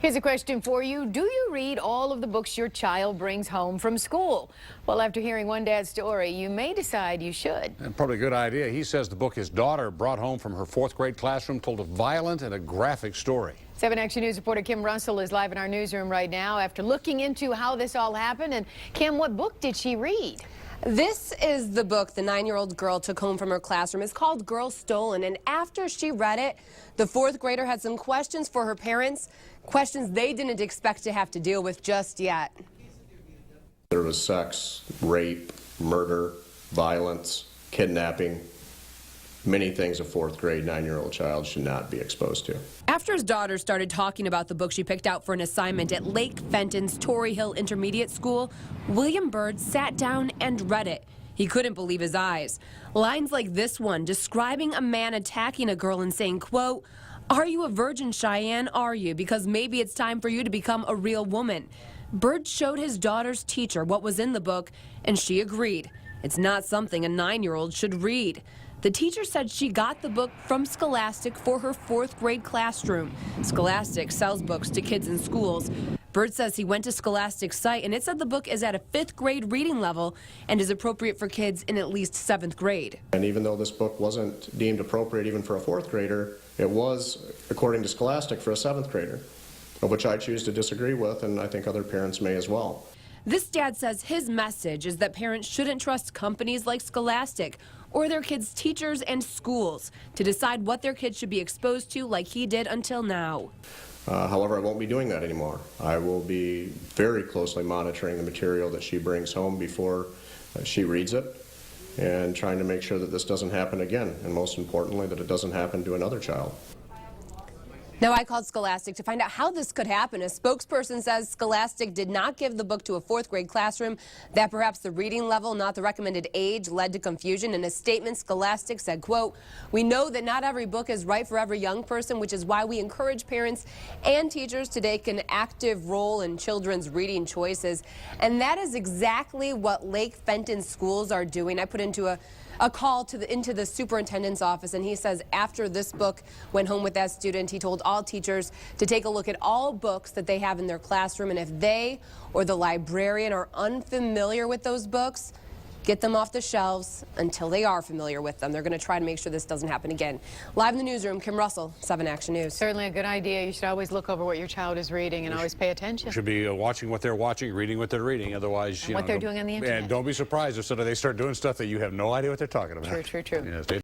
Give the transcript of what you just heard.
Here's a question for you. Do you read all of the books your child brings home from school? Well, after hearing one dad's story, you may decide you should. And probably a good idea. He says the book his daughter brought home from her fourth grade classroom told a violent and a graphic story. 7 Action News reporter Kim Russell is live in our newsroom right now after looking into how this all happened. And Kim, what book did she read? This is the book the 9-year-old girl took home from her classroom. It's called Girl Stolen, and after she read it, the fourth grader had some questions for her parents, questions they didn't expect to have to deal with just yet. There was sex, rape, murder, violence, kidnapping, many things a fourth grade 9-year-old child should not be exposed to. After his daughter started talking about the book she picked out for an assignment at Lake Fenton's Torrey Hill Intermediate School, William Byrd sat down and read it. He couldn't believe his eyes. Lines like this one describing a man attacking a girl and saying, quote, "Are you a virgin, Cheyenne? Are you? Because maybe it's time for you to become a real woman." Byrd showed his daughter's teacher what was in the book, and she agreed. It's not something a 9-year-old should read. The teacher said she got the book from Scholastic for her fourth grade classroom. Scholastic sells books to kids in schools. Byrd says he went to Scholastic's site and it said the book is at a 5th grade reading level and is appropriate for kids in at least 7th grade. And even though this book wasn't deemed appropriate even for a fourth grader, it was, according to Scholastic, for a 7th grader, of which I choose to disagree with, and I think other parents may as well. This dad says his message is that parents shouldn't trust companies like Scholastic or their kids' teachers and schools to decide what their kids should be exposed to like he did until now. However, I won't be doing that anymore. I will be very closely monitoring the material that she brings home before she reads it and trying to make sure that this doesn't happen again, and most importantly, that it doesn't happen to another child. Now, I called Scholastic to find out how this could happen. A spokesperson says Scholastic did not give the book to a fourth grade classroom, that perhaps the reading level, not the recommended age, led to confusion. In a statement, Scholastic said, quote, "We know that not every book is right for every young person, which is why we encourage parents and teachers to take an active role in children's reading choices." And that is exactly what Lake Fenton schools are doing. I put into a call into the superintendent's office, and he says after this book went home with that student, he told all teachers to take a look at all books that they have in their classroom, and if they or the librarian are unfamiliar with those books, get them off the shelves until they are familiar with them. They're going to try to make sure this doesn't happen again. Live in the newsroom, Kim Russell, 7 Action News. Certainly a good idea. You should always look over what your child is reading and always pay attention. You should be watching what they're watching, reading what they're reading. Otherwise, and what they're doing on the internet. And don't be surprised if suddenly they start doing stuff that you have no idea what they're talking about. True. Yeah,